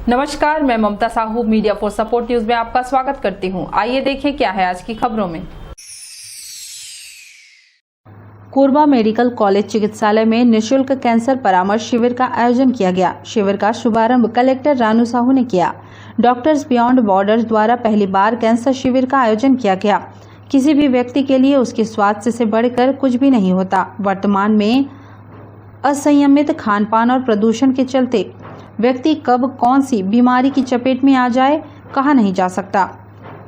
नमस्कार, मैं Mamta Sahu media for support news में आपका स्वागत करती हूं। आइए देखें क्या है आज की खबरों में। कोरबा मेडिकल कॉलेज चिकित्सालय में निःशुल्क कैंसर परामर्श शिविर का आयोजन किया गया। शिविर का शुभारंभ कलेक्टर रानू साहू ने किया। डॉक्टर्स बियॉन्ड बॉर्डर्स द्वारा पहली बार कैंसर शिविर का आयोजन किया गया। किसी भी व्यक्ति के लिए उसके स्वास्थ्य से बढ़कर कुछ भी नहीं होता। वर्तमान में असंयमित खानपान और प्रदूषण के चलते व्यक्ति कब कौन सी बीमारी की चपेट में आ जाए कहा नहीं जा सकता।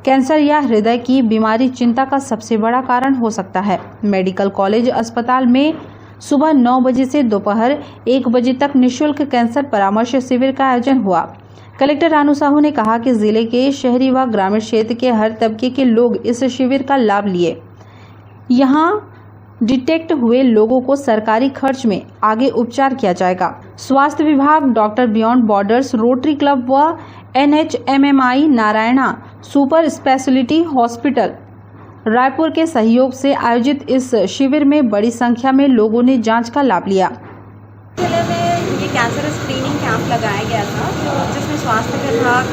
कैंसर या हृदय की बीमारी चिंता का सबसे बड़ा कारण हो सकता है। मेडिकल कॉलेज अस्पताल में सुबह 9 बजे से दोपहर 1 बजे तक निःशुल्क कैंसर परामर्श शिविर का आयोजन हुआ। कलेक्टर रानू साहू ने कहा कि जिले के शहरी व ग्रामीण क्षेत्र के हर तबके के लोग इस शिविर का लाभ लिए। यहाँ डिटेक्ट हुए लोगों को सरकारी खर्च में आगे उपचार किया जाएगा। स्वास्थ्य विभाग, doctor beyond borders, rotary club व NHMMI Narayana super speciality hospital Raipur के सहयोग से आयोजित इस शिविर में बड़ी संख्या में लोगों ने जांच का लाभ लिया। जिले में ये कैंसर स्क्रीनिंग कैंप लगाया गया था जिसमें स्वास्थ्य विभाग,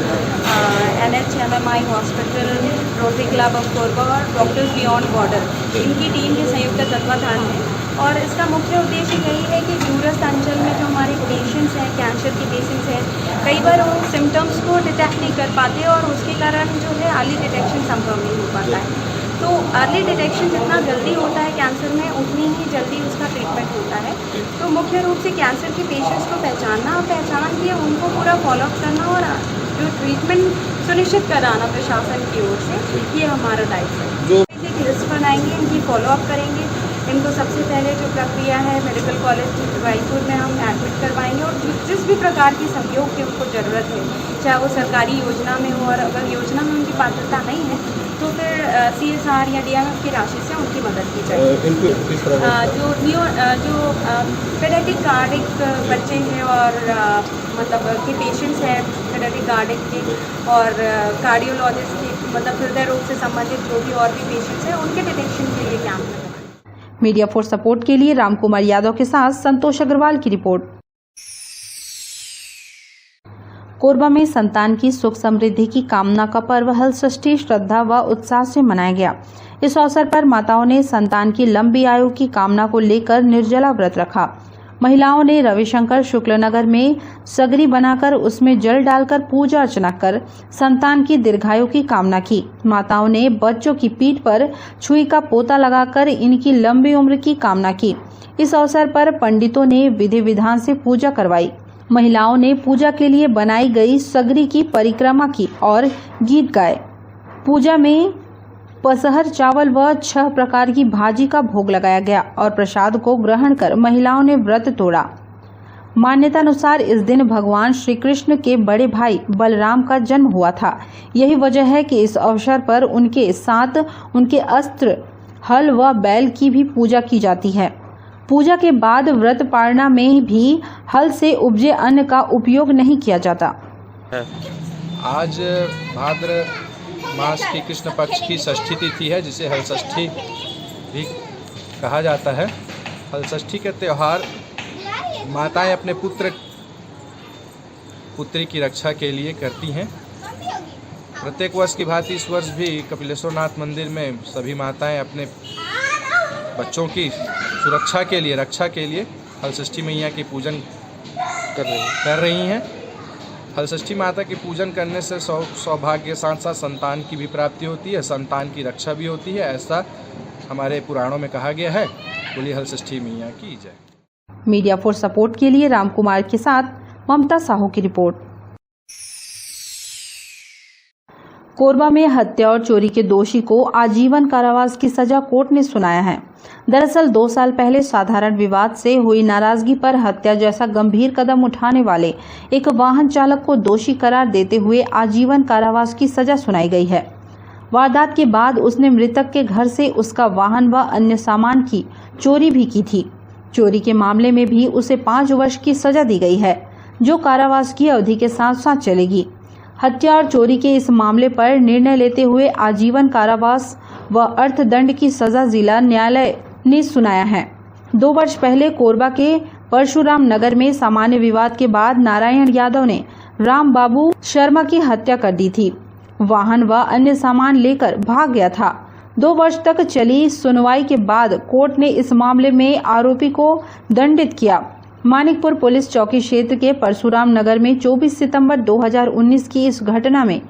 NHMMI hospital, rotary club of Korba और डॉक्टर्स बियॉन्ड बॉर्डर इनकी टीम के संयुक्त तत्वाधान में। और इसका मुख्य उद्देश्य यही है कि दूरस्थ अंचल में जो हमारे पेशेंट्स हैं, कैंसर के पेशेंट्स हैं, कई बार वो सिम्टम्स को डिटेक्ट नहीं कर पाते और उसके कारण जो है अर्ली डिटेक्शन संभव नहीं हो पाता है। तो अर्ली डिटेक्शन जितना जल्दी होता है कैंसर में, उतनी ही जल्दी उसका ट्रीटमेंट होता है। तो मुख्य रूप से कैंसर के पेशेंट्स को पहचानना और पहचान के उनको पूरा फॉलोअप करना और जो ट्रीटमेंट सुनिश्चित कराना प्रशासन की ओर से, ये हमारा दायित्व है। एक लिस्ट बनाएंगे, इनकी फॉलोअप करेंगे। इनको सबसे पहले जो प्रक्रिया है मेडिकल कॉलेज रायपुर में हम एडमिट करवाएंगे और जिस भी प्रकार की सहयोग की उनको ज़रूरत है, चाहे वो सरकारी योजना में हो, और अगर योजना में उनकी पात्रता नहीं है तो फिर CSR या DMF की राशि से उनकी मदद की जाएगी। जो पेडियाट्रिक कार्डिक बच्चे हैं और मतलब के पेशेंट्स हैं, पेडियाट्रिक कार्डिक के और कार्डियोलॉजिस्ट के, मतलब हृदय रोग से संबंधित जो भी और भी पेशेंट्स हैं, उनके डिटेक्शन के लिए कैंप लगाएंगे। मीडिया फॉर सपोर्ट के लिए रामकुमार यादव के साथ संतोष अग्रवाल की रिपोर्ट। कोरबा में संतान की सुख समृद्धि की कामना का पर्व हलषष्ठी श्रद्धा व उत्साह से मनाया गया। इस अवसर पर माताओं ने संतान की लंबी आयु की कामना को लेकर निर्जला व्रत रखा। महिलाओं ने रविशंकर शुक्लनगर में सगरी बनाकर उसमें जल डालकर पूजा अर्चना कर संतान की दीर्घायु की कामना की। माताओं ने बच्चों की पीठ पर छुई का पोता लगाकर इनकी लंबी उम्र की कामना की। इस अवसर पर पंडितों ने विधि विधान से पूजा करवाई। महिलाओं ने पूजा के लिए बनाई गई सगरी की परिक्रमा की और गीत गाए। पूजा में पसहर चावल व 6 प्रकार की भाजी का भोग लगाया गया और प्रसाद को ग्रहण कर महिलाओं ने व्रत तोड़ा। मान्यतानुसार इस दिन भगवान श्री कृष्ण के बड़े भाई बलराम का जन्म हुआ था। यही वजह है कि इस अवसर पर उनके साथ उनके अस्त्र, हल व बैल की भी पूजा की जाती है। पूजा के बाद व्रत पारणा में भी हल से उपजे अन्न का उपयोग नहीं किया जाता। आज भाद्र मास की कृष्ण पक्ष की षष्ठी तिथि है, जिसे हलषष्ठी भी कहा जाता है। हलषष्ठी के त्यौहार माताएं अपने पुत्री की रक्षा के लिए करती हैं। प्रत्येक वर्ष की भांति इस वर्ष भी कपिलेश्वरनाथ मंदिर में सभी माताएं अपने बच्चों की सुरक्षा के लिए, रक्षा के लिए हलषष्ठी मैया की पूजन कर रही हैं। हलषष्ठी माता की पूजन करने से सौभाग्य के साथ साथ संतान की भी प्राप्ति होती है, संतान की रक्षा भी होती है, ऐसा हमारे पुराणों में कहा गया है। बोलिए हलषष्ठी मैया की जय। मीडिया फॉर सपोर्ट के लिए रामकुमार के साथ ममता साहू की रिपोर्ट। कोरबा में हत्या और चोरी के दोषी को आजीवन कारावास की सजा कोर्ट ने सुनाया है। दरअसल 2 साल पहले साधारण विवाद से हुई नाराजगी पर हत्या जैसा गंभीर कदम उठाने वाले एक वाहन चालक को दोषी करार देते हुए आजीवन कारावास की सजा सुनाई गई है। वारदात के बाद उसने मृतक के घर से उसका वाहन व अन्य सामान की चोरी भी की थी। चोरी के मामले में भी उसे 5 वर्ष की सजा दी गई है, जो कारावास की अवधि के साथ साथ चलेगी। हत्या और चोरी के इस मामले पर निर्णय लेते हुए आजीवन कारावास व अर्थदंड की सजा जिला न्यायालय ने सुनाया है। 2 वर्ष पहले कोरबा के परशुराम नगर में सामान्य विवाद के बाद नारायण यादव ने राम बाबू शर्मा की हत्या कर दी थी। वाहन व अन्य सामान लेकर भाग गया था। 2 वर्ष तक चली सुनवाई के बाद कोर्ट ने इस मामले में आरोपी को दंडित किया। मानिकपुर पुलिस चौकी क्षेत्र के परशुराम नगर में 24 सितंबर 2019 की इस घटना में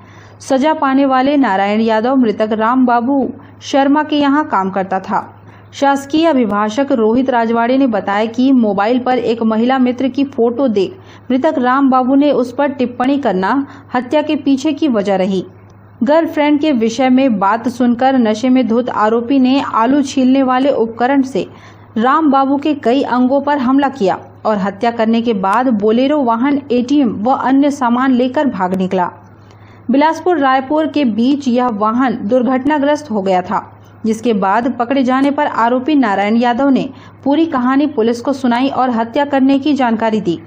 सजा पाने वाले नारायण यादव मृतक राम बाबू शर्मा के यहां काम करता था। शासकीय अभिभाषक रोहित राजवाड़े ने बताया कि मोबाइल पर एक महिला मित्र की फोटो देख मृतक राम बाबू ने उस पर टिप्पणी करना हत्या के पीछे की वजह रही। गर्लफ्रेंड के विषय में बात सुनकर नशे में धुत आरोपी ने आलू छीलने वाले उपकरण से राम बाबू के कई अंगों पर हमला किया और हत्या करने के बाद बोलेरो वाहन, एटीएम व अन्य सामान लेकर भाग निकला। बिलासपुर रायपुर के बीच यह वाहन दुर्घटनाग्रस्त हो गया था, जिसके बाद पकड़े जाने पर आरोपी नारायण यादव ने पूरी कहानी पुलिस को सुनाई और हत्या करने की जानकारी दी।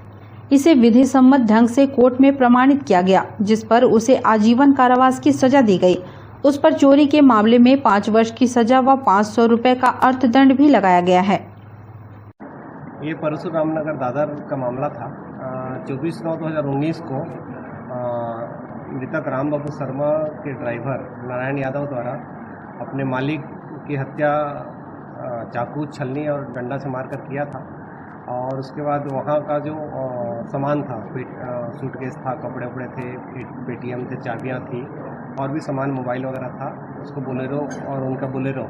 इसे विधि सम्मत ढंग से कोर्ट में प्रमाणित किया गया, जिस पर उसे आजीवन कारावास की सजा दी गई। उस पर चोरी के मामले में 5 वर्ष की सजा व 500 रुपए का अर्थदंड भी लगाया गया है। ये परशुराम नगर दादर का मामला था। 24/9/2019 को मृतक राम बाबू शर्मा के ड्राइवर नारायण यादव द्वारा अपने मालिक की हत्या चाकू, छलनी और डंडा से मारकर किया था। और उसके बाद वहाँ का जो सामान था, सूटकेस था, कपड़े उपड़े थे, पेटीएम थे, चाबियाँ थी और भी सामान, मोबाइल वगैरह था, उसको बोलेरो और उनका बोलेरो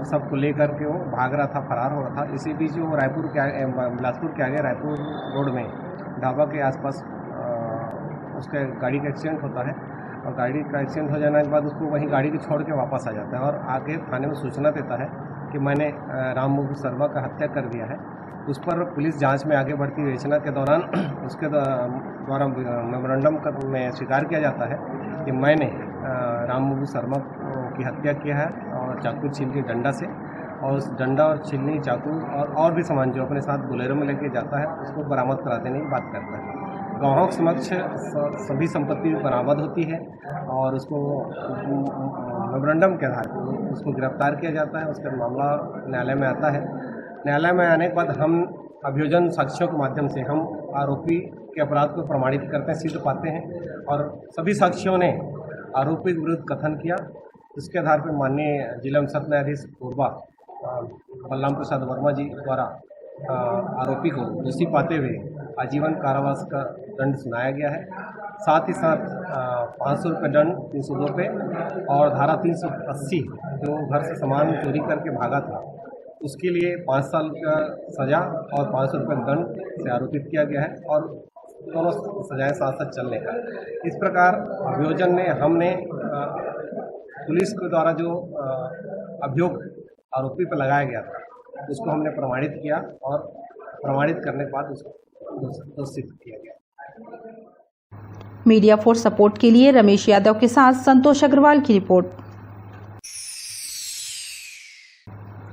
सबको लेकर के वो भाग रहा था, फरार हो रहा था। इसी बीच वो रायपुर के आगे, बिलासपुर के आगे रायपुर रोड में ढाबा के आसपास उसका गाड़ी का एक्सीडेंट होता है और गाड़ी का एक्सीडेंट हो जाने के बाद उसको वहीं गाड़ी को छोड़ के वापस आ जाता है और आके थाने में सूचना देता है कि मैंने राम बाबू शर्मा का हत्या कर दिया है। उस पर पुलिस जांच में आगे बढ़ती विवेचना के दौरान उसके द्वारा मेमोरेंडम में स्वीकार किया जाता है कि मैंने राम बाबू शर्मा की हत्या किया है और चाकू, छीलनी, डंडा से, और उस डंडा और छीलनी, चाकू और भी सामान जो अपने साथ बोलेरो में लेके जाता है उसको बरामद करा देने की बात करता है। गवाहों के समक्ष सभी संपत्ति बरामद होती है और उसको मेमोरेंडम के आधार पर उसको गिरफ्तार किया जाता है। उसका मामला न्यायालय में आता है। न्यायालय में आने के बाद हम अभियोजन साक्ष्यों के माध्यम से हम आरोपी के अपराध को प्रमाणित करते हैं, सिद्ध पाते हैं और सभी साक्षियों ने आरोपी के विरुद्ध कथन किया। इसके आधार पर माननीय जिला एवं सत्र न्यायाधीश पूर्वा बलराम प्रसाद वर्मा जी द्वारा आरोपी को दोषी पाते हुए आजीवन कारावास का दंड सुनाया गया है। साथ ही साथ 500 रुपये दंड, 302 पे और धारा 380 जो घर से सामान चोरी करके भागा था उसके लिए 5 साल का सजा और 500 रुपये दंड से आरोपित किया गया है और दोनों सजाएं साथ साथ चलने का। इस प्रकार अभियोजन में हमने पुलिस के द्वारा जो अभियोग आरोपी पर लगाया गया था उसको हमने प्रमाणित किया और प्रमाणित करने के बाद उसको दोषित किया गया। मीडिया फॉर सपोर्ट के लिए रमेश यादव के साथ संतोष अग्रवाल की रिपोर्ट।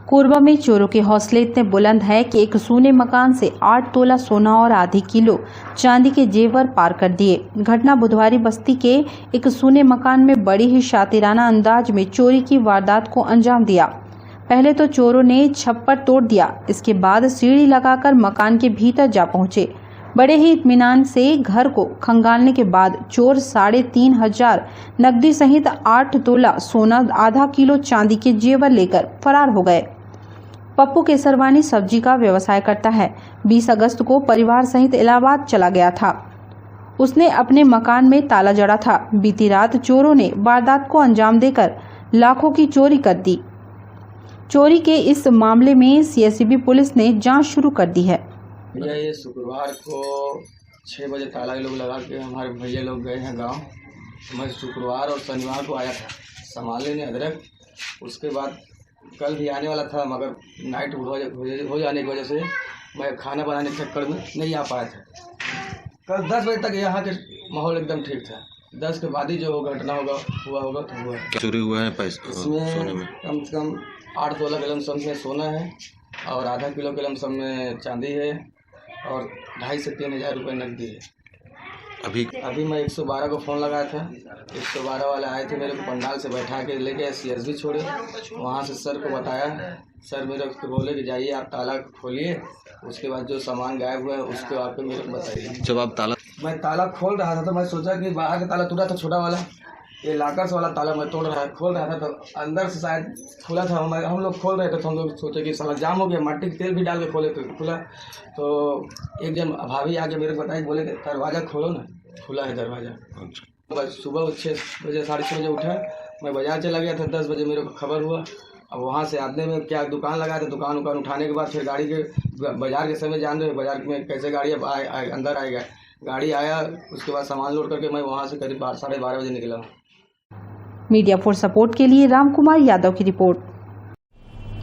कोरबा में चोरों के हौसले इतने बुलंद है कि एक सूने मकान से 8 तोला सोना और आधी किलो चांदी के जेवर पार कर दिए। घटना बुधवारी बस्ती के एक सूने मकान में बड़ी ही शातिराना अंदाज में चोरी की वारदात को अंजाम दिया। पहले तो चोरों ने छप्पर तोड़ दिया, इसके बाद सीढ़ी लगाकर मकान के भीतर जा पहुंचे। बड़े ही इत्मीनान से घर को खंगालने के बाद चोर 3,500 नकदी सहित 8 तोला सोना, आधा किलो चांदी के जेवर लेकर फरार हो गए। पप्पू केसरवानी सब्जी का व्यवसाय करता है। 20 अगस्त को परिवार सहित इलाहाबाद चला गया था। उसने अपने मकान में ताला जड़ा था। बीती रात चोरों ने वारदात को अंजाम देकर लाखों की चोरी कर दी। चोरी के इस मामले में सीएसबी पुलिस ने जांच शुरू कर दी है। भैया ये शुक्रवार को 6 बजे ताला लोग लगा के हमारे भैया लोग गए हैं गांव। मैं शुक्रवार और शनिवार को आया था सामान लेने अदरक। उसके बाद कल भी आने वाला था मगर नाइट हो जाने की वजह से मैं खाना बनाने के चक्कर में नहीं आ पाया था। कल 10 बजे तक यहाँ के माहौल एकदम ठीक था। 10 के बाद ही जो घटना हुआ होगा तो हुआ है। चोरी हुआ है पैसा सोने में कम से कम 8 तोला के लमसम में सोना है और आधा किलो के लमसम में चांदी है और 2,500 से 3,000 रुपये नकदी है। अभी मैं 112 को फ़ोन लगाया था। 112 वाले आए थे, मेरे को पंडाल से बैठा के लेके सीएसबी छोड़े। वहाँ से सर को बताया, सर मेरे को बोले कि जाइए आप ताला खोलिए उसके बाद जो सामान गायब हुआ है उसके बाद पे मेरे को बताइए। जब आप ताला मैं ताला खोल रहा था तो मैं सोचा कि बाहर का ताला टूटा था छोटा वाला, ये लाकर्स वाला ताला मैं खोल रहा था तो अंदर से शायद खुला था। हम लोग खोल रहे थे तो हम लोग सोचे कि साला जाम हो गया, मट्टी के तेल भी डाल के खोले तो खुला। तो एक जन भाभी आके मेरे को बताई, बोले दरवाज़ा खोलो ना, खुला है दरवाज़ा। बस सुबह 6 बजे 6:30 बजे उठा, मैं बाज़ार चला गया था। 10 बजे मेरे को खबर हुआ। अब वहाँ से आने में क्या दुकान लगा था, दुकान उठाने के बाद फिर गाड़ी के बाज़ार के समय जान रहे बाज़ार में कैसे गाड़ी अब अंदर आएगा। गाड़ी आया, उसके बाद सामान लोड करके मैं वहाँ से करीब 12:30 बजे निकला। मीडिया फॉर सपोर्ट के लिए रामकुमार यादव की रिपोर्ट।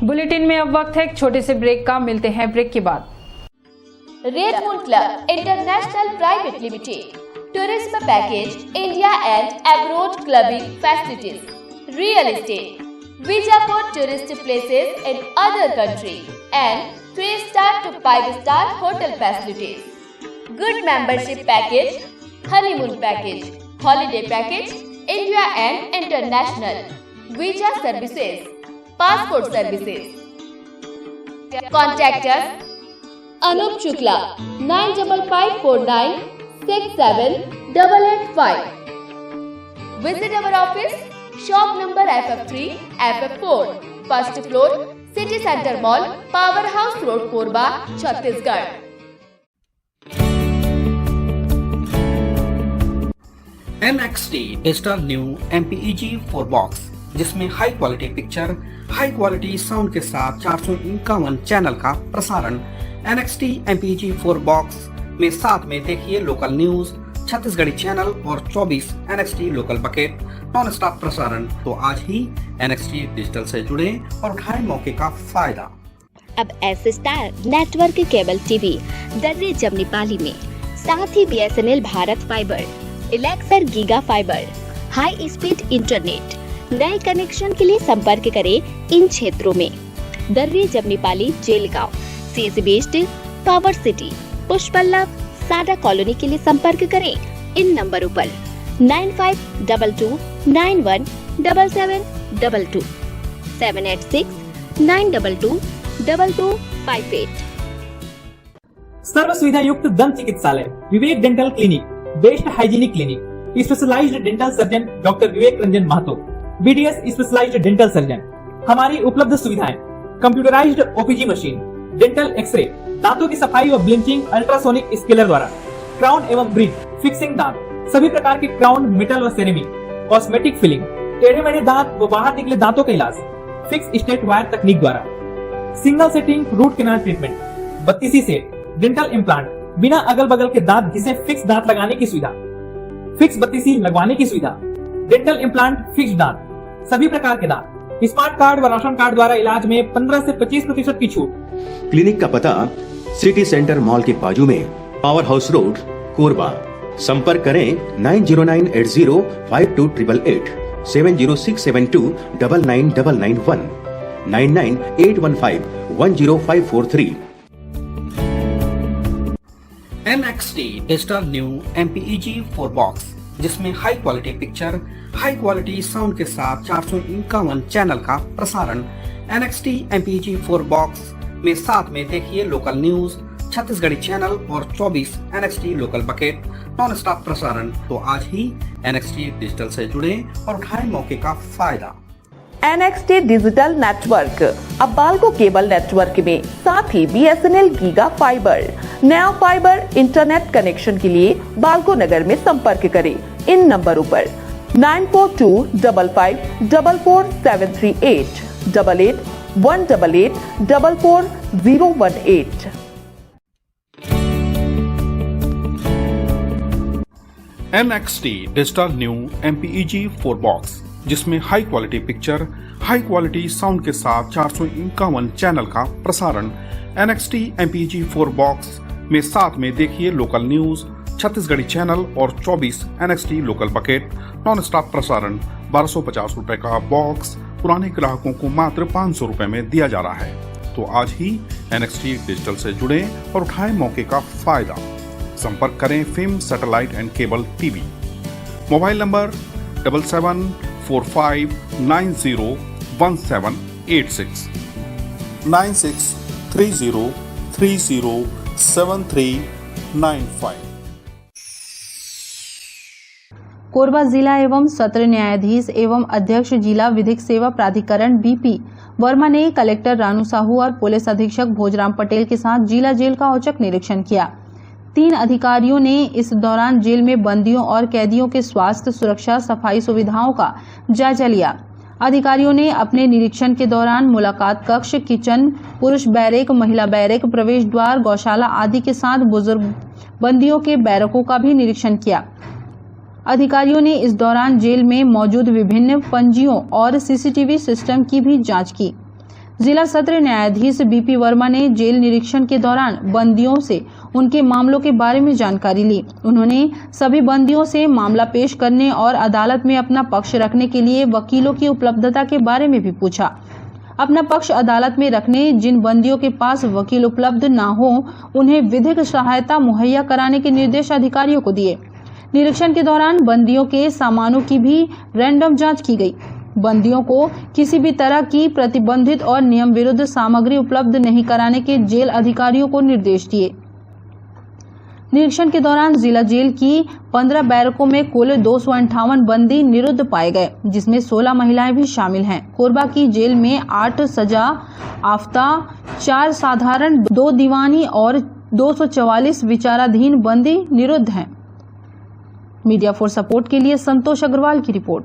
बुलेटिन में अब वक्त है एक छोटे से ब्रेक का, मिलते हैं ब्रेक के बाद। Red moon club international private limited, tourism package, India and abroad clubbing facilities, real estate, visa for tourist places in other country and 3-star to 5-star hotel facilities, good membership package, honeymoon package, holiday package, India and international, visa services, passport services. Contact us Anup Shukla 9554967885. Visit our office, shop number FF3, FF4, first floor, City Center Mall, Powerhouse Road, Korba, Chhattisgarh. NXT digital new MPEG 4 box, जिसमें high quality picture, high quality sound के साथ 451 channel का प्रसारण। NXT MPEG 4 box में साथ में देखिए local news, Chhattisgarhi channel और 24 NXT local bucket non stop प्रसारण। तो आज ही NXT डिजिटल से जुड़े और उठाएं मौके का फायदा। अब S star network cable TV Darre Jamnipali में, साथ ही BSNL भारत फाइबर, इलेक्सर giga fibre, high speed internet. नए कनेक्शन के लिए संपर्क करें इन क्षेत्रों में: दर्रे जमनीपाली, जेलगांव, CSE बेस्ड, power city, Pushpallav, Sada colony के लिए संपर्क करें इन नंबरों पर 9522917722, 786-922-2258। सर्व सुविधा युक्त दंत चिकित्सालय Vivek dental clinic, best hygienic clinic, specialised dental surgeon doctor Vivek Ranjan Mahto, BDS specialised dental surgeon. हमारी उपलब्ध सुविधाएं: computerised OPG machine, dental X-ray, दांतों की सफाई व ब्लीचिंग अल्ट्रासोनिक स्केलर द्वारा, क्राउन एवं ब्रिज, फिक्सिंग दांत, सभी प्रकार के क्राउन, मेटल व सेरेमिक, कॉस्मेटिक फिलिंग, टेढ़े मेढ़े दांत व बाहर निकले दांतों का इलाज फिक्स स्टेट वायर तकनीक द्वारा, single sitting root canal treatment, 32 set, dental implant, बिना अगल बगल के दांत घिसे फिक्स दांत लगाने की सुविधा, फिक्स 32 लगवाने की सुविधा, डेंटल इम्प्लांट, फिक्स दांत, सभी प्रकार के दांत, स्मार्ट कार्ड व राशन कार्ड द्वारा इलाज में 15 से 25% की छूट। क्लिनिक का पता सिटी सेंटर मॉल के बाजू में, पावर हाउस रोड, कोरबा। संपर्क करें 9098052888, 7067299991, 9981510543। NXT digital new MPEG 4 box, जिसमें high quality picture, high quality sound के साथ 451 चैनल का प्रसारण। NXT MPEG 4 बॉक्स में साथ में देखिए लोकल न्यूज, छत्तीसगढ़ी चैनल और 24 NXT local bucket non stop प्रसारण। तो आज ही NXT डिजिटल से जुड़े और उठाएं मौके का फायदा। NXT डिजिटल नेटवर्क अब बाल्को केबल नेटवर्क में, साथ ही BSNL गीगा फाइबर। नया फाइबर इंटरनेट कनेक्शन के लिए बाल्को नगर में संपर्क करें इन नंबरों पर 9425544738, 8818844018। NXT digital new MPEG 4 box, जिसमें high quality picture, high quality sound के साथ 451 चैनल का प्रसारण। NXT MPEG 4 बॉक्स में साथ में देखिए लोकल न्यूज, छत्तीसगढ़ी चैनल और 24 NXT local bucket non stop प्रसारण। 1250 रुपए का बॉक्स पुराने ग्राहकों को मात्र 500 रुपए में दिया जा रहा है। तो आज ही NXT डिजिटल से जुड़े और उठाएं मौके का फायदा। संपर्क करें film satellite and cable TV. Mobile number 7745901786, 9630 307395। Korba जिला एवं सत्र न्यायाधीश एवं अध्यक्ष जिला विधिक सेवा प्राधिकरण बीपी वर्मा ने कलेक्टर रानू साहू और पुलिस अधीक्षक भोजराम पटेल के साथ जिला जेल का औचक निरीक्षण किया। 3 अधिकारियों ने इस दौरान जेल में बंदियों और कैदियों के स्वास्थ्य, सुरक्षा, सफाई सुविधाओं का जायजा लिया। अधिकारियों ने अपने निरीक्षण के दौरान मुलाकात कक्ष, किचन, पुरुष बैरक, महिला बैरक, प्रवेश द्वार, गौशाला आदि के साथ बुजुर्ग बंदियों के बैरकों का भी निरीक्षण किया। अधिकारियों ने इस दौरान जेल में मौजूद विभिन्न पंजियों और सीसीटीवी सिस्टम की भी जांच की। जिला सत्र न्यायाधीश बीपी वर्मा ने जेल निरीक्षण के दौरान बंदियों से उनके मामलों के बारे में जानकारी ली। उन्होंने सभी बंदियों से मामला पेश करने और अदालत में अपना पक्ष रखने के लिए वकीलों की उपलब्धता के बारे में भी पूछा। अपना पक्ष अदालत में रखने जिन बंदियों के पास वकील उपलब्ध न हो, उन्हें विधिक सहायता मुहैया कराने के निर्देश अधिकारियों को दिए। निरीक्षण के दौरान बंदियों के सामानों की भी रैंडम जांच की गई। बंदियों को किसी भी तरह की प्रतिबंधित और नियम विरुद्ध सामग्री उपलब्ध नहीं कराने के जेल अधिकारियों को निर्देश दिए। निरीक्षण के दौरान जिला जेल की 15 बैरकों में कुल 258 बंदी निरुद्ध पाए गए, जिसमें 16 महिलाएं भी शामिल हैं। कोरबा की जेल में 8 सजा आफ्ता, 4 साधारण, 2 दीवानी और 244 विचाराधीन बंदी निरुद्ध हैं। मीडिया फॉर सपोर्ट के लिए संतोष अग्रवाल की रिपोर्ट।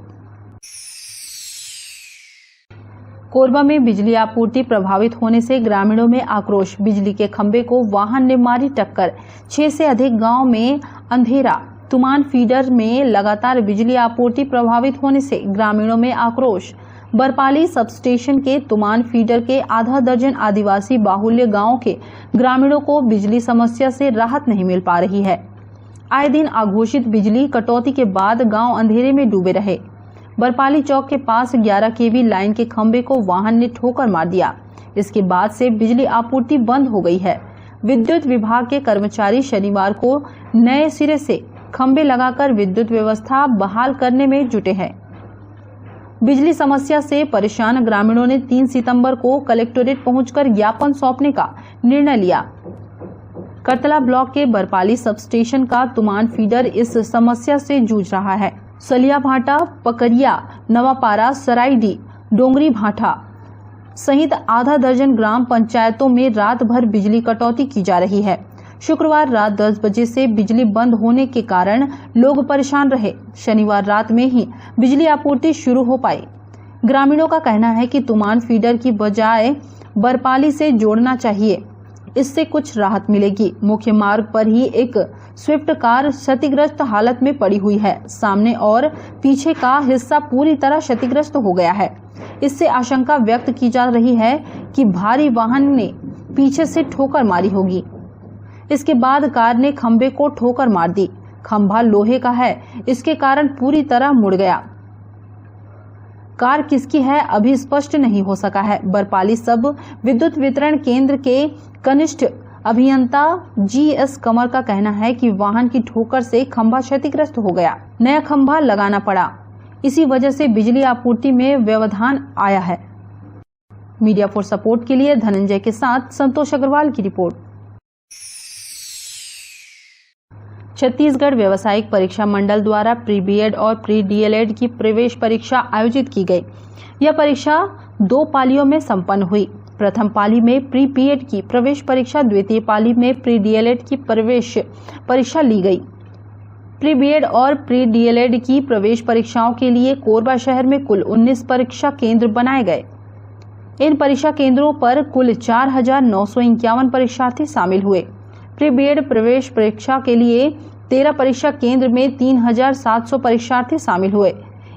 कोरबा में बिजली आपूर्ति प्रभावित होने से ग्रामीणों में आक्रोश। बिजली के खंभे को वाहन ने मारी टक्कर। 6 से अधिक गांव में अंधेरा। तुमान फीडर में लगातार बिजली आपूर्ति प्रभावित होने से ग्रामीणों में आक्रोश। बरपाली सबस्टेशन के तुमान फीडर के आधा दर्जन आदिवासी बाहुल्य गांवों के ग्रामीणों को बिजली समस्या से राहत नहीं मिल पा रही है। आए दिन अघोषित बिजली कटौती के बाद गांव अंधेरे में डूबे रहे। बरपाली चौक के पास 11 केवी लाइन के खंभे को वाहन ने ठोकर मार दिया। इसके बाद से बिजली आपूर्ति बंद हो गई है। विद्युत विभाग के कर्मचारी शनिवार को नए सिरे से खंभे लगाकर विद्युत व्यवस्था बहाल करने में जुटे हैं। बिजली समस्या से परेशान ग्रामीणों ने 3 सितंबर को कलेक्टोरेट पहुंचकर ज्ञापन सौंपने का निर्णय लिया। करतला ब्लॉक के बरपाली सबस्टेशन का तुमान फीडर इस समस्या से जूझ रहा है। सलिया भाटा, पकरिया, नवापारा, सराइडी, डोंगरी भाटा सहित आधा दर्जन ग्राम पंचायतों में रात भर बिजली कटौती की जा रही है। शुक्रवार रात 10 बजे से बिजली बंद होने के कारण लोग परेशान रहे। शनिवार रात में ही बिजली आपूर्ति शुरू हो पाई। ग्रामीणों का कहना है कि तुमान फीडर की बजाय बरपाली से जोड़ना चाहिए, इससे कुछ राहत मिलेगी। मुख्य मार्ग पर ही एक स्विफ्ट कार क्षतिग्रस्त हालत में पड़ी हुई है। सामने और पीछे का हिस्सा पूरी तरह क्षतिग्रस्त हो गया है। इससे आशंका व्यक्त की जा रही है कि भारी वाहन ने पीछे से ठोकर मारी होगी। इसके बाद कार ने खंभे को ठोकर मार दी। खंभा लोहे का है, इसके कारण पूरी तरह मुड़ गया। कार किसकी है अभी स्पष्ट नहीं हो सका है। बरपाली सब विद्युत वितरण केंद्र के कनिष्ठ अभियंता GS कमर का कहना है कि वाहन की ठोकर से खंभा क्षतिग्रस्त हो गया, नया खंभा लगाना पड़ा। इसी वजह से बिजली आपूर्ति में व्यवधान आया है। मीडिया फॉर सपोर्ट के लिए धनंजय के साथ संतोष अग्रवाल की रिपोर्ट। छत्तीसगढ़ व्यावसायिक परीक्षा मंडल द्वारा प्री BEd और प्री DLEd की प्रवेश परीक्षा आयोजित की गई। यह परीक्षा 2 पालियों में संपन्न हुई। प्रथम पाली में प्री BEd की प्रवेश परीक्षा, द्वितीय पाली में प्री DLEd की प्रवेश परीक्षा ली गई। प्री BEd और प्री DLEd की प्रवेश परीक्षाओं के लिए कोरबा शहर में कुल 19 परीक्षा केंद्र बनाए गए। इन परीक्षा केंद्रों पर कुल 4,951 परीक्षार्थी शामिल हुए। प्री BEd प्रवेश परीक्षा के लिए 13 परीक्षा केंद्र में 3,700 परीक्षार्थी शामिल हुए।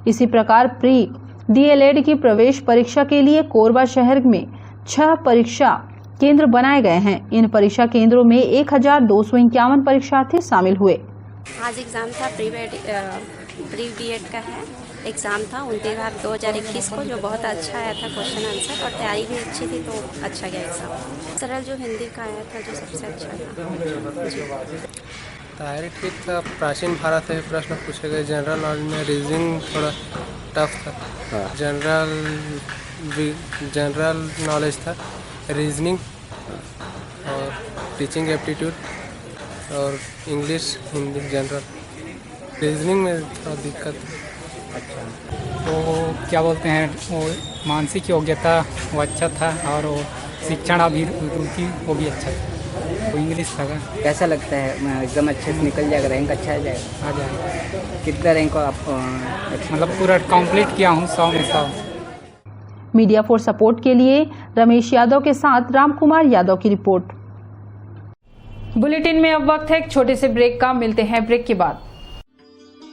इसी प्रकार प्री DLEd की प्रवेश परीक्षा के लिए कोरबा शहर में 6 परीक्षा केंद्र बनाए गए हैं। इन परीक्षा केंद्रों में 1,251 परीक्षार्थी शामिल हुए। आज एग्ज़ाम था प्री BEd का है एग्ज़ाम था 29/2021 को, जो बहुत अच्छा आया था क्वेश्चन आंसर, और तैयारी भी अच्छी थी तो अच्छा गया एग्ज़ाम। सरल जो हिंदी का आया था जो सबसे अच्छा था। तैयारी ठीक था। प्राचीन भारत से प्रश्न पूछे गए। जनरल नॉलेज में रीजनिंग थोड़ा टफ था। जनरल नॉलेज था। रीजनिंग और टीचिंग एप्टीट्यूड और इंग्लिश हिंदी जनरल। रीजनिंग में थोड़ा दिक्कत है। अच्छा, तो क्या बोलते हैं, वो मानसिक योग्यता वो अच्छा था और वो शिक्षण अभी रुचि वो भी अच्छा था, वो इंग्लिश लगा। कैसा लगता है एग्ज़ाम अच्छे से निकल जाएगा, रैंक अच्छा आ जाएगा? आ जाएगा। कितना रैंक को आप मतलब पूरा कंप्लीट किया हूँ 100 में 100। मीडिया फॉर सपोर्ट के लिए रमेश यादव के साथ रामकुमार यादव की रिपोर्ट। बुलेटिन में अब वक्त है एक छोटे से ब्रेक का, मिलते हैं ब्रेक के बाद।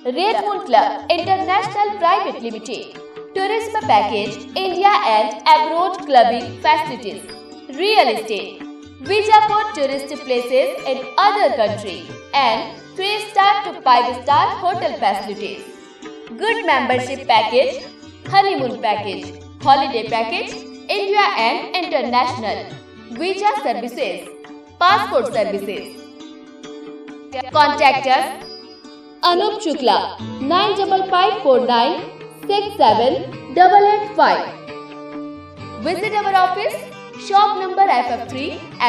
Red moon club international private limited, tourism package, India and abroad clubbing facilities, real estate, visa for tourist places in other country and 3-star to 5-star hotel facilities, good membership package, honeymoon package, holiday package, India and international, visa services, passport services. Contact us Anup Shukla 95549 67885. Visit our office, shop number FF3,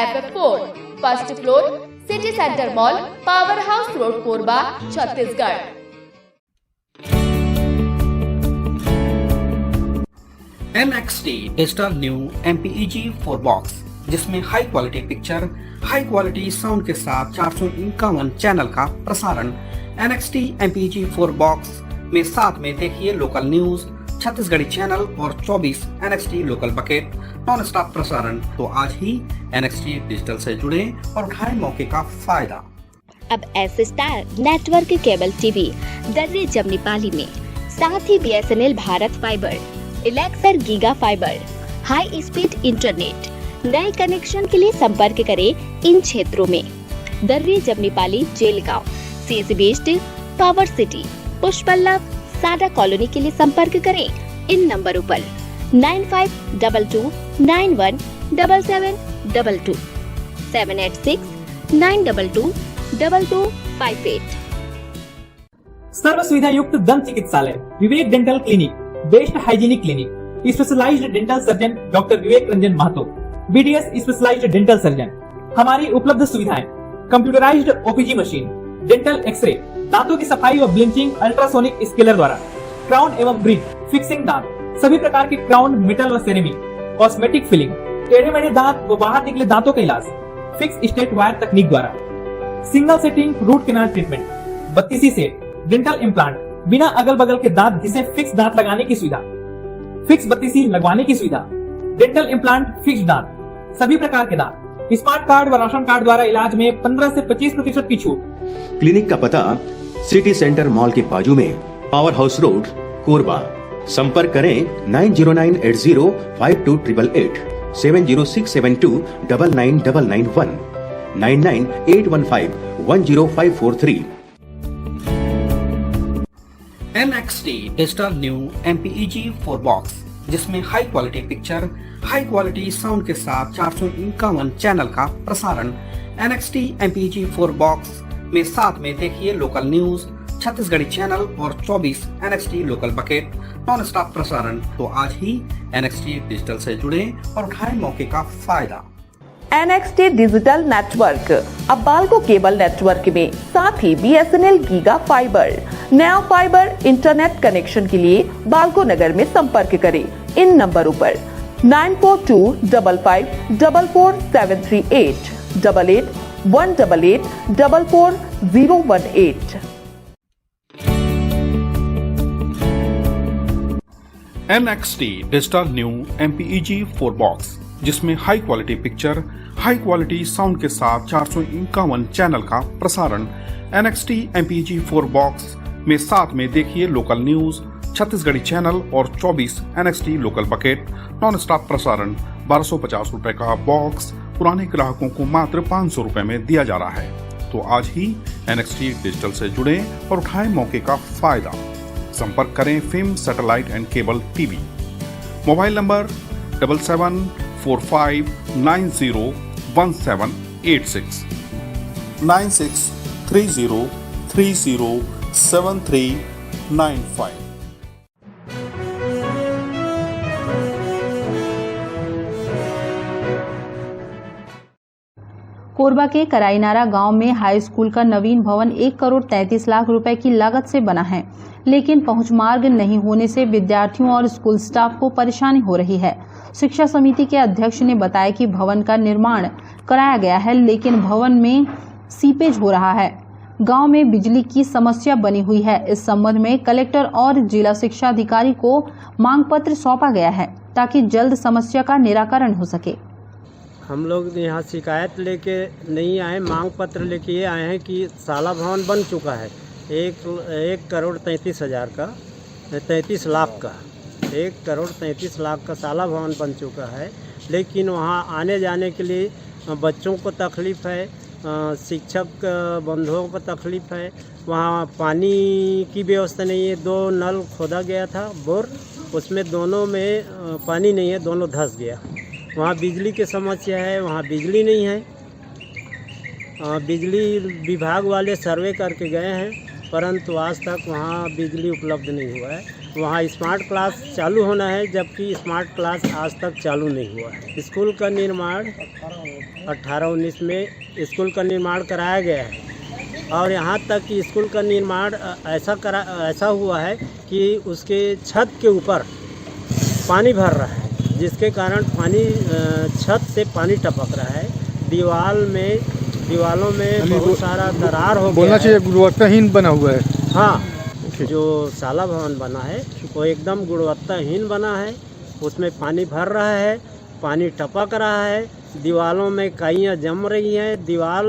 FF4, first floor, City Center Mall, Powerhouse Road, Korba, Chhattisgarh. NXT digital new MPEG 4 box, जिसमें high quality picture, high quality sound के साथ 451 channel का प्रसारण। NXT MPEG 4 box में साथ में देखिए local news, Chhattisgarhi channel और 24 NXT local bucket non stop प्रसारण। तो आज ही NXT डिजिटल से जुड़े और उठाएं मौके का फायदा। अब S star network cable TV दर्रे जमनी पाली में, साथ ही BSNL भारत फाइबर, इलेक्सर giga fibre, high speed internet. नए कनेक्शन के लिए संपर्क करें इन क्षेत्रों में: दर्रे जमनी पाली, जेलगांव, CSB बेस्ड, पावर सिटी, पुष्पल्लव, सादा कॉलोनी के लिए संपर्क करें इन नंबरों पर 9522917722, 786-922-2258। सर्व सुविधा युक्त दंत चिकित्सालय Vivek dental clinic, best hygienic clinic, specialised dental surgeon doctor Vivek Ranjan Mahto, BDS specialised dental surgeon. हमारी उपलब्ध सुविधाएं: computerised OPG machine, dental X-ray, दांतों की सफाई व ब्लीचिंग अल्ट्रासोनिक स्केलर द्वारा, क्राउन एवं ब्रिज, फिक्सिंग दांत, सभी प्रकार के क्राउन, मेटल व सेरेमिक, कॉस्मेटिक फिलिंग, टेढ़े मेढ़े दांत व बाहर निकले दांतों का इलाज फिक्स स्टेट वायर तकनीक द्वारा, single sitting root canal treatment, 32 set, dental implant, बिना अगल बगल के दांत घिसे फिक्स दांत लगाने की सुविधा, फिक्स 32 लगवाने की सुविधा, डेंटल इम्प्लांट, फिक्स दांत, सभी प्रकार के दांत, स्मार्ट कार्ड व राशन कार्ड द्वारा इलाज में 15 से 25% की छूट। क्लिनिक का पता सिटी सेंटर मॉल के बाजू में, पावर हाउस रोड, कोरबा। संपर्क करें 9098052888, 7067299991, 9981510543। NXT digital new MPEG 4 box, जिसमें high quality picture, high quality sound के साथ 451 चैनल का प्रसारण। NXT MPEG 4 बॉक्स में साथ में देखिए लोकल न्यूज, छत्तीसगढ़ी चैनल और 24 NXT local bucket non stop प्रसारण। तो आज ही NXT डिजिटल से जुड़े और उठाएं मौके का फायदा। NXT डिजिटल नेटवर्क अब बाल्को केबल नेटवर्क में, साथ ही BSNL गीगा फाइबर। नया फाइबर इंटरनेट कनेक्शन के लिए बाल्को नगर में संपर्क करें इन नंबरों पर 9425544738, 8818844018। NXT digital new MPEG 4 box, जिसमें high quality picture, high quality sound के साथ 451 चैनल का प्रसारण। NXT MPEG 4 बॉक्स में साथ में देखिए लोकल न्यूज, छत्तीसगढ़ी चैनल और 24 NXT local bucket non stop प्रसारण। 1250 रुपए का बॉक्स पुराने ग्राहकों को मात्र 500 रुपए में दिया जा रहा है। तो आज ही NXT डिजिटल से जुड़े और उठाएं मौके का फायदा। संपर्क करें film satellite and cable TV. Mobile number 7745901786, 9630307395। Korba के कराईनारा गांव में हाई स्कूल का नवीन भवन 1 करोड़ 33 लाख रुपए की लागत से बना है, लेकिन पहुंच मार्ग नहीं होने से विद्यार्थियों और स्कूल स्टाफ को परेशानी हो रही है। शिक्षा समिति के अध्यक्ष ने बताया कि भवन का निर्माण कराया गया है, लेकिन भवन में सीपेज हो रहा है। गांव में बिजली की समस्या बनी हुई है। इस संबंध में कलेक्टर और जिला शिक्षा अधिकारी को मांग पत्र सौंपा गया है ताकि जल्द समस्या का निराकरण हो सके। हम लोग यहाँ शिकायत लेके नहीं आए, मांग पत्र लेके ये आए हैं कि साला भवन बन चुका है 1 करोड़ 33 हजार का 33 लाख का 1 करोड़ 33 लाख का साला भवन बन चुका है, लेकिन वहाँ आने जाने के लिए बच्चों को तकलीफ़ है, शिक्षक बंधुओं को तकलीफ़ है। वहाँ पानी की व्यवस्था नहीं है। 2 नल खोदा गया था बोर, उसमें दोनों में पानी नहीं है, दोनों धंस गया। वहाँ बिजली की समस्या है, वहाँ बिजली नहीं है। बिजली विभाग वाले सर्वे करके गए हैं, परंतु आज तक वहाँ बिजली उपलब्ध नहीं हुआ है। वहाँ स्मार्ट क्लास चालू होना है, जबकि स्मार्ट क्लास आज तक चालू नहीं हुआ है। स्कूल का निर्माण 18-19 में स्कूल का निर्माण कराया गया है, और यहाँ तक कि स्कूल का निर्माण ऐसा हुआ है कि उसके छत के ऊपर पानी भर रहा है, जिसके कारण पानी छत से पानी टपक रहा है। दीवालों में बहुत सारा दरार हो गया, बोलना चाहिए गुणवत्ताहीन बना हुआ है। हाँ, जो साला भवन बना है वो एकदम गुणवत्ताहीन बना है। उसमें पानी भर रहा है, पानी टपक रहा है, दीवालों में काइयाँ जम रही हैं। दीवार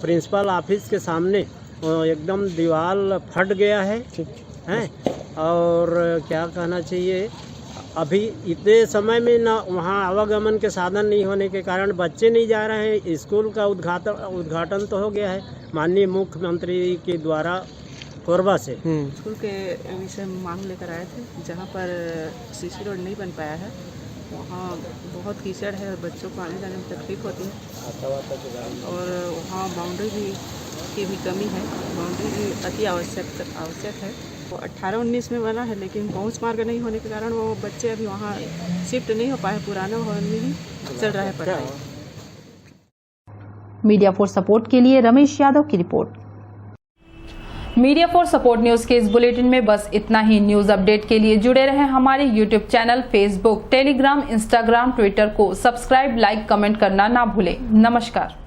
प्रिंसिपल ऑफिस के सामने एकदम दीवार फट गया है हैं। और क्या कहना चाहिए, अभी इतने समय में ना वहाँ आवागमन के साधन नहीं होने के कारण बच्चे नहीं जा रहे हैं। स्कूल का उद्घाटन तो हो गया है माननीय मुख्यमंत्री के द्वारा कोरबा से। स्कूल के विषय में मांग लेकर आए थे, जहाँ पर सीसी रोड नहीं बन पाया है, वहाँ बहुत कीचड़ है और बच्चों को आने जाने में तकलीफ होती है। और वहाँ बाउंड्री की भी कमी है, बाउंड्री भी अति आवश्यक है। वो 18-19 में बना है, लेकिन पहुँच मार्ग नहीं होने के कारण वो बच्चे अभी वहाँ शिफ्ट नहीं हो पाए, पुराना भवन में ही चल रहा है पढ़ाई। मीडिया फॉर सपोर्ट के लिए रमेश यादव की report. Media for support news के इस बुलेटिन में बस इतना ही। न्यूज अपडेट के लिए जुड़े रहें हमारे YouTube channel, Facebook, Telegram, Instagram, Twitter को सब्सक्राइब, लाइक, कमेंट करना ना भूलें। नमस्कार।